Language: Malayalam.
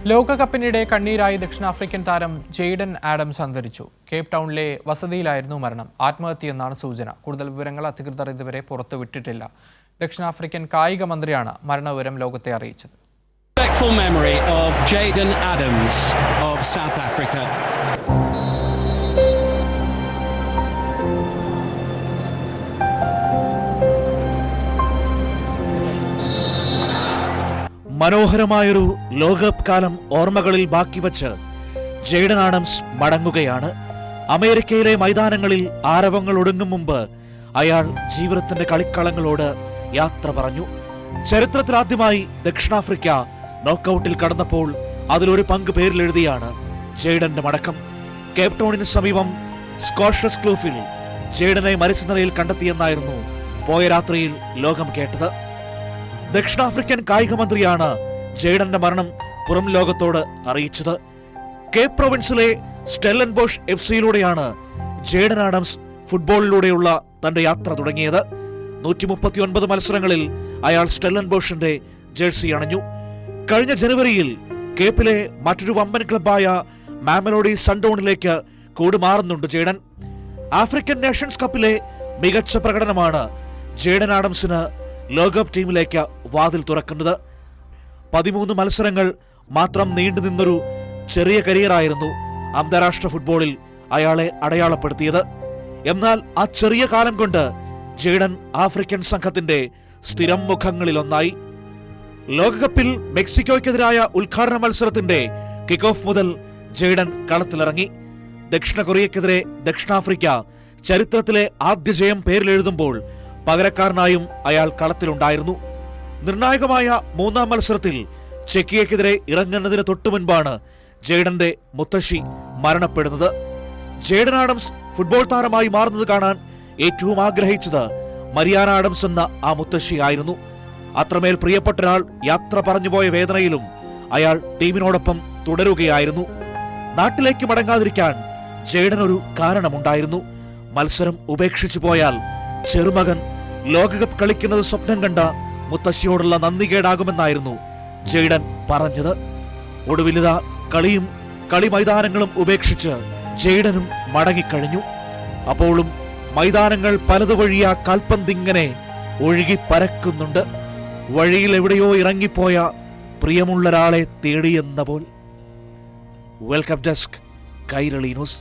ലോകകപ്പിനിടെ കണ്ണീരായി ദക്ഷിണാഫ്രിക്കൻ താരം ജെയ്ഡൻ ആഡംസ് അന്തരിച്ചു. കേപ്പ് ടൗണിലെ വസതിയിലായിരുന്നു മരണം. ആത്മഹത്യയെന്നാണ് സൂചന. കൂടുതൽ വിവരങ്ങൾ അധികൃതർ ഇതുവരെ പുറത്തുവിട്ടിട്ടില്ല. ദക്ഷിണാഫ്രിക്കൻ കായിക മന്ത്രിയാണ് മരണവിവരം ലോകത്തെ അറിയിച്ചത്. Respectful memory of Jayden Adams of South Africa. മനോഹരമായൊരു ലോകകപ്പ് കാലം ഓർമ്മകളിൽ ബാക്കി വച്ച് ജെയ്ഡൻ ആഡംസ് മടങ്ങുകയാണ്. അമേരിക്കയിലെ മൈതാനങ്ങളിൽ ആരവങ്ങൾ ഒടുങ്ങും മുമ്പ് അയാൾ ജീവിതത്തിന്റെ കളിക്കളങ്ങളോട് യാത്ര പറഞ്ഞു. ചരിത്രത്തിലാദ്യമായി ദക്ഷിണാഫ്രിക്ക നോക്കൌട്ടിൽ കടന്നപ്പോൾ അതിലൊരു പങ്ക് പേരിലെഴുതിയാണ് ജെയ്ഡന്റെ മടക്കം. കേപ്പ് ടൗണിന് സമീപം സ്കോഷസ് ക്ലൂഫിൽ ജെയ്ഡനെ മരിച്ച നിലയിൽ കണ്ടെത്തിയെന്നായിരുന്നു പോയ രാത്രിയിൽ ലോകം കേട്ടത്. ദക്ഷിണാഫ്രിക്കൻ കായിക മന്ത്രിയാണ് ജെയ്ഡന്റെ മരണം പുറം ലോകത്തോട് അറിയിച്ചത്. കേപ്പ് പ്രൊവിൻസിലെ സ്റ്റെല്ലൻബോഷ് FC-യിലൂടെയാണ് ജെയ്ഡൻ ആഡംസ് ഫുട്ബോളിലൂടെയുള്ള തന്റെ യാത്ര തുടങ്ങിയത്. 139 മത്സരങ്ങളിൽ അയാൾ സ്റ്റെല്ലൻബോഷിന്റെ ജേഴ്സി അണിഞ്ഞു. കഴിഞ്ഞ ജനുവരിയിൽ കേപ്പിലെ മറ്റൊരു വമ്പൻ ക്ലബായ മാമലോഡി സൺഡൗണിലേക്ക് കൂടുമാറുന്നുണ്ട് ജെയ്ഡൻ. ആഫ്രിക്കൻ നേഷൻസ് കപ്പിലെ മികച്ച പ്രകടനമാണ് ജെയ്ഡൻ ആഡംസിന് ലോകകപ്പ് ടീമിലേക്ക് വാതിൽ തുറക്കുന്നത്. 13 മത്സരങ്ങൾ മാത്രം നീണ്ടുനിന്നൊരു ചെറിയ കരിയറായിരുന്നു അന്താരാഷ്ട്ര ഫുട്ബോളിൽ അയാളെ അടയാളപ്പെടുത്തിയത്. എന്നാൽ ആ ചെറിയ കാലം കൊണ്ട് ജെയ്ഡൻ ആഫ്രിക്കൻ സംഘത്തിന്റെ സ്ഥിരം മുഖങ്ങളിലൊന്നായി. ലോകകപ്പിൽ മെക്സിക്കോയ്ക്കെതിരായ ഉദ്ഘാടന മത്സരത്തിന്റെ കിക്ക് ഓഫ് മുതൽ ജെയ്ഡൻ കളത്തിലിറങ്ങി. ദക്ഷിണ കൊറിയക്കെതിരെ ദക്ഷിണാഫ്രിക്ക ചരിത്രത്തിലെ ആദ്യ ജയം പേരിലെഴുതുമ്പോൾ പകരക്കാരനായും അയാൾ കളത്തിലുണ്ടായിരുന്നു. നിർണായകമായ 3-ാം മത്സരത്തിൽ ചെക്കിയക്കെതിരെ ഇറങ്ങുന്നതിന് തൊട്ടുമുൻപാണ് ജെയ്ഡന്റെ മുത്തശ്ശി മരണപ്പെടുന്നത്. ജെയ്ഡൻ ആഡംസ് ഫുട്ബോൾ താരമായി മാറുന്നത് കാണാൻ ഏറ്റവും ആഗ്രഹിച്ചത് മരിയാന ആഡംസ് എന്ന ആ മുത്തശ്ശിയായിരുന്നു. അത്രമേൽ പ്രിയപ്പെട്ട ഒരാൾ യാത്ര പറഞ്ഞുപോയ വേദനയിലും അയാൾ ടീമിനോടൊപ്പം തുടരുകയായിരുന്നു. നാട്ടിലേക്ക് മടങ്ങാതിരിക്കാൻ ജെയ്ഡൻ ഒരു കാരണമുണ്ടായിരുന്നു. മത്സരം ഉപേക്ഷിച്ചു പോയാൽ ചെറുമകൻ ലോകകപ്പ് കളിക്കുന്നത് സ്വപ്നം കണ്ട മുത്തശ്ശിയോടുള്ള നന്ദികേടാകുമെന്നായിരുന്നു ജെയ്ഡൻ പറഞ്ഞത്. ഒടുവിലിതാ കളിയും കളി മൈതാനങ്ങളും ഉപേക്ഷിച്ച് ജെയ്ഡനും മടങ്ങിക്കഴിഞ്ഞു. അപ്പോഴും മൈതാനങ്ങൾ പലതുവഴിയ കാൽപന്തിങ്ങനെ ഒഴുകി പരക്കുന്നുണ്ട്. വഴിയിൽ എവിടെയോ ഇറങ്ങിപ്പോയ പ്രിയമുള്ളൊരാളെ തേടിയെന്ന പോൽ. Welcome desk, Kairali news.